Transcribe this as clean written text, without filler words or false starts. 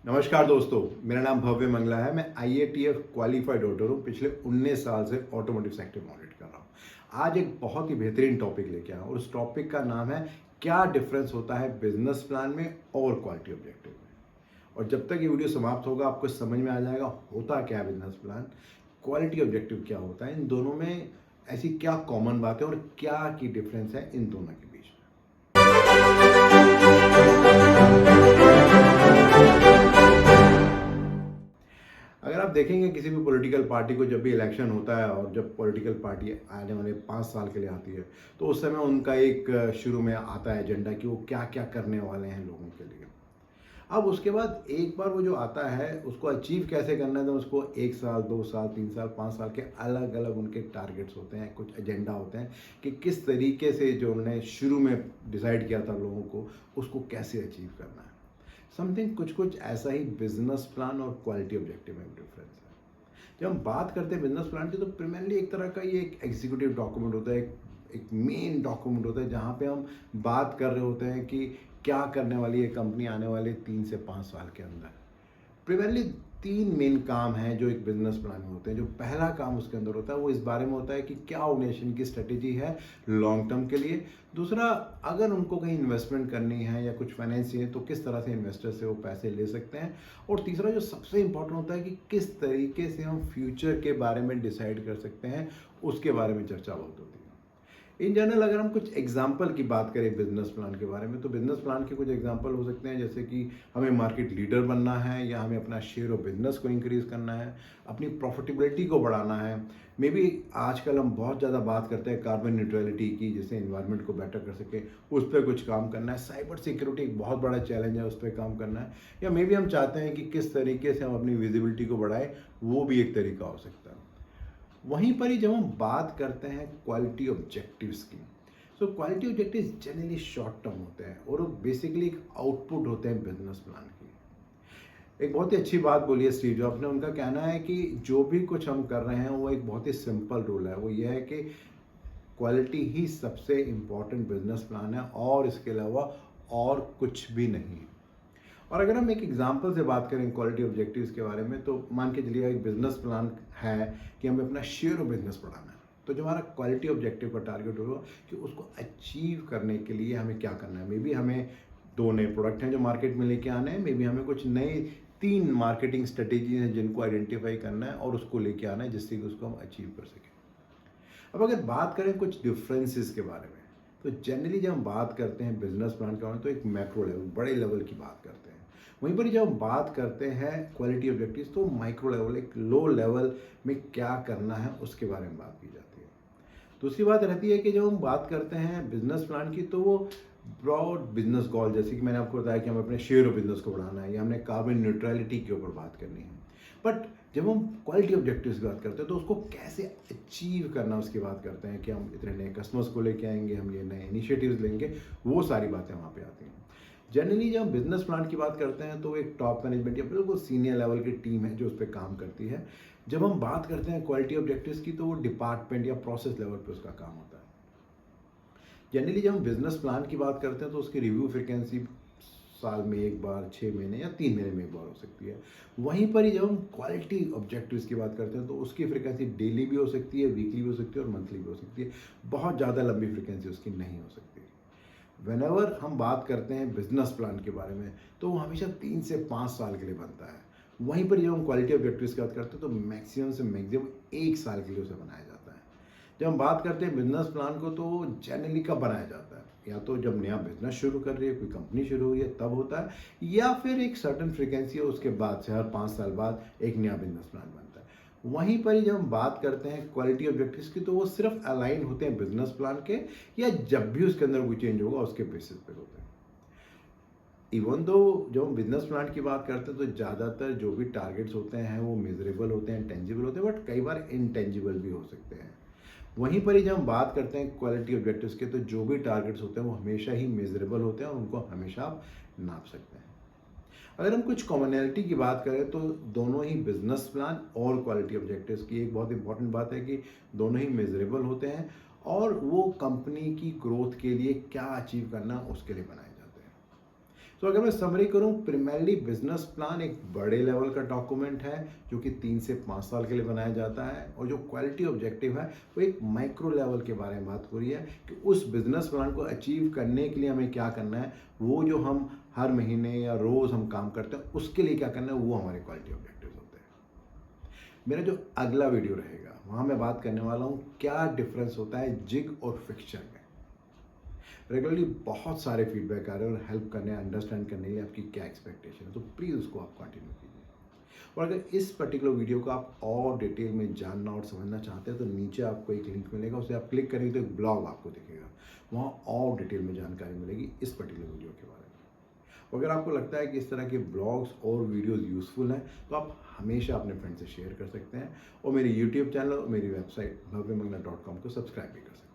नमस्कार दोस्तों, मेरा नाम भव्य मंगला है। मैं IATF क्वालिफाइड ऑडिटर हूँ। पिछले 19 साल से ऑटोमोटिव सेक्टर में ऑडिट कर रहा हूँ। आज एक बहुत ही बेहतरीन टॉपिक लेके आया हूँ और उस टॉपिक का नाम है क्या डिफरेंस होता है बिजनेस प्लान में और क्वालिटी ऑब्जेक्टिव में। और जब तक ये वीडियो समाप्त होगा आपको समझ में आ जाएगा होता क्या है बिजनेस प्लान, क्वालिटी ऑब्जेक्टिव क्या होता है, इन दोनों में ऐसी क्या कॉमन बात है और क्या की डिफरेंस है इन दोनों के बीच में। अगर आप देखेंगे किसी भी पॉलिटिकल पार्टी को, जब भी इलेक्शन होता है और जब पॉलिटिकल पार्टी आने वाले 5 साल के लिए आती है, तो उस समय उनका एक शुरू में आता है एजेंडा कि वो क्या क्या करने वाले हैं लोगों के लिए। अब उसके बाद एक बार वो जो आता है उसको अचीव कैसे करना है, तो उसको 1 साल 2 साल 3 साल 5 साल के अलग अलग उनके टारगेट्स होते हैं, कुछ एजेंडा होते हैं कि किस तरीके से जो उन्होंने शुरू में डिसाइड किया था लोगों को उसको कैसे अचीव करना है। समथिंग कुछ कुछ ऐसा ही बिजनेस प्लान और क्वालिटी ऑब्जेक्टिव में डिफरेंस है। जब हम बात करते हैं बिजनेस प्लान की, तो प्राइमरली एक तरह का ये एक एग्जीक्यूटिव डॉक्यूमेंट होता है, एक मेन डॉक्यूमेंट होता है जहाँ पे हम बात कर रहे होते हैं कि क्या करने वाली है कंपनी आने वाले 3 से 5 साल के अंदर। प्राइमरली 3 मेन काम हैं जो एक बिजनेस प्लान में होते हैं। जो पहला काम उसके अंदर होता है वो इस बारे में होता है कि क्या ऑर्गेनाइजेशन की स्ट्रेटेजी है लॉन्ग टर्म के लिए। दूसरा, अगर उनको कहीं इन्वेस्टमेंट करनी है या कुछ फाइनेंस चाहिए तो किस तरह से इन्वेस्टर से वो पैसे ले सकते हैं। और तीसरा जो सबसे इंपॉर्टेंट होता है कि किस तरीके से हम फ्यूचर के बारे में डिसाइड कर सकते हैं, उसके बारे में चर्चा बहुत होती है। इन जनरल अगर हम कुछ एग्जाम्पल की बात करें बिजनेस प्लान के बारे में, तो बिजनेस प्लान के कुछ एग्जाम्पल हो सकते हैं जैसे कि हमें मार्केट लीडर बनना है, या हमें अपना शेयर ऑफ बिजनेस को इंक्रीज करना है, अपनी प्रॉफिटेबिलिटी को बढ़ाना है। मे बी आजकल हम बहुत ज़्यादा बात करते हैं कार्बन न्यूट्रलिटी की, जिससे इन्वायरमेंट को बेटर कर सके, उस पर कुछ काम करना है। साइबर सिक्योरिटी एक बहुत बड़ा चैलेंज है, उस पर काम करना है। या मे बी हम चाहते हैं कि किस तरीके से हम अपनी विजिबिलिटी को बढ़ाएं, वो भी एक तरीका हो सकता है। वहीं पर ही जब हम बात करते हैं क्वालिटी ऑब्जेक्टिव्स की, so quality objectives generally short term होते हैं और वो बेसिकली एक आउटपुट होते हैं बिजनेस प्लान की। एक बहुत ही अच्छी बात बोली है स्टीव जॉब्स ने। उनका कहना है कि जो भी कुछ हम कर रहे हैं वो एक बहुत ही सिंपल रूल है, वो ये है कि क्वालिटी ही सबसे इम्पॉर्टेंट बिजनेस प्लान है और इसके अलावा और कुछ भी नहीं है। और अगर हम एक एग्जांपल से बात करें क्वालिटी ऑब्जेक्टिव्स के बारे में, तो मान के चलिए एक बिजनेस प्लान है कि हमें अपना शेयर ऑफ बिजनेस बढ़ाना है। तो जो हमारा क्वालिटी ऑब्जेक्टिव का टारगेट होगा कि उसको अचीव करने के लिए हमें क्या करना है। मे बी हमें 2 नए प्रोडक्ट हैं जो मार्केट में लेके आने हैं, मे बी हमें कुछ नए 3 मार्केटिंग स्ट्रेटेजीज हैं जिनको आइडेंटिफाई करना है और उसको लेके आना है जिससे कि उसको हम अचीव कर सकें। अब अगर बात करें कुछ डिफरेंसेस के बारे में, तो जनरली जब हम बात करते हैं बिजनेस प्लान के बारे में तो एक मैक्रो लेवल, बड़े लेवल की बात करते हैं। वहीं पर जब हम बात करते हैं क्वालिटी ऑब्जेक्टिव्स, तो माइक्रो लेवल, एक लो लेवल में क्या करना है उसके बारे में बात की जाती है। दूसरी बात रहती है कि जब हम बात करते हैं बिजनेस प्लान की, तो वो ब्रॉड बिजनेस गोल, जैसे कि मैंने आपको बताया कि हमें अपने शेयर ऑफ बिजनेस को बढ़ाना है या हमने कार्बन न्यूट्रलिटी के ऊपर बात करनी है। बट जब हम क्वालिटी ऑब्जेक्टिव्स की बात करते हैं तो उसको कैसे अचीव करना उसकी बात करते हैं कि हम इतने नए कस्टमर्स को लेके आएंगे, हम ये नए इनिशिएटिव्स लेंगे, वो सारी बातें वहाँ पे आती हैं। जनरली जब हम बिजनेस प्लान की बात करते हैं तो एक टॉप मैनेजमेंट या बिल्कुल सीनियर लेवल की टीम है जो उस पर काम करती है। जब हम बात करते हैं क्वालिटी ऑब्जेक्टिव्स की, तो वो डिपार्टमेंट या प्रोसेस लेवल पे उसका काम होता है। जनरली जब हम बिजनेस प्लान की बात करते हैं तो उसकी रिव्यू फ्रिक्वेंसी साल में एक बार, 6 महीने या 3 महीने में एक बार हो सकती है। वहीं पर ही जब हम क्वालिटी ऑब्जेक्टिव्स की बात करते हैं तो उसकी फ्रिक्वेंसी डेली भी हो सकती है, वीकली भी हो सकती है और मंथली भी हो सकती है। बहुत ज़्यादा लंबी फ्रिक्वेंसी उसकी नहीं हो सकती। वेनेवर हम बात करते हैं बिजनेस प्लान के बारे में, तो वो हमेशा 3 से 5 साल के लिए बनता है। वहीं पर जब हम क्वालिटी ऑब्जेक्टिव्स की बात करते हैं तो मैक्सिमम से मैक्सिमम 1 साल के लिए उसे बनाया जाता है। जब हम बात करते हैं बिजनेस प्लान को, तो जनरली कब बनाया जाता है, या तो जब नया बिजनेस शुरू कर रही है, कोई कंपनी शुरू हुई है तब होता है, या फिर एक सर्टन फ्रीक्वेंसी है उसके बाद से हर 5 साल बाद एक नया बिजनेस प्लान बनता है। वहीं पर ही जब हम बात करते हैं क्वालिटी ऑब्जेक्टिव्स की, तो वो सिर्फ अलाइन होते हैं बिजनेस प्लान के, या जब भी उसके अंदर कोई चेंज होगा उसके बेसिस पे होते हैं। इवन दो जब हम बिजनेस प्लान की बात करते हैं तो ज़्यादातर जो भी टारगेट्स होते हैं वो मेजरेबल होते हैं, टेंजिबल होते हैं, बट कई बार इनटेंजिबल भी हो सकते हैं। वहीं पर ही जब हम बात करते हैं क्वालिटी ऑब्जेक्टिव्स के, तो जो भी टारगेट्स होते हैं वो हमेशा ही मेजरेबल होते हैं और उनको हमेशा आप नाप सकते हैं। अगर हम कुछ कॉमनैलिटी की बात करें तो दोनों ही बिजनेस प्लान और क्वालिटी ऑब्जेक्टिव्स की एक बहुत इंपॉर्टेंट बात है कि दोनों ही मेजरेबल होते हैं और वो कंपनी की ग्रोथ के लिए क्या अचीव करना उसके लिए बनाए जाते हैं। तो अगर मैं समरी करूं, प्राइमरीली बिजनेस प्लान एक बड़े लेवल का डॉक्यूमेंट है जो कि 3 से 5 साल के लिए बनाया जाता है, और जो क्वालिटी ऑब्जेक्टिव है वो एक माइक्रो लेवल के बारे में बात हो रही है कि उस बिजनेस प्लान को अचीव करने के लिए हमें क्या करना है, वो जो हम हर महीने या रोज़ हम काम करते हैं उसके लिए क्या करना है, वो हमारे क्वालिटी ऑब्जेक्टिव होते हैं। मेरा जो अगला वीडियो रहेगा वहाँ मैं बात करने वाला हूँ क्या डिफरेंस होता है जिग और फिक्सचर में। रेगुलरली बहुत सारे फीडबैक आ रहे हैं और हेल्प करने, अंडरस्टैंड करने के लिए आपकी क्या एक्सपेक्टेशन है, तो प्लीज़ उसको आप कंटिन्यू कीजिए। और अगर इस पर्टिकुलर वीडियो को आप और डिटेल में जानना और समझना चाहते हैं तो नीचे आपको एक लिंक मिलेगा, उसे आप क्लिक करेंगे तो एक ब्लॉग आपको दिखेगा, वहाँ और डिटेल में जानकारी मिलेगी इस पर्टिकुलर वीडियो के बारे में। अगर आपको लगता है कि इस तरह के ब्लॉग्स और वीडियोस यूज़फुल हैं तो आप हमेशा अपने फ्रेंड से शेयर कर सकते हैं, और मेरी यूट्यूब चैनल और मेरी वेबसाइट bhavyamangla.com को सब्सक्राइब भी कर सकते हैं।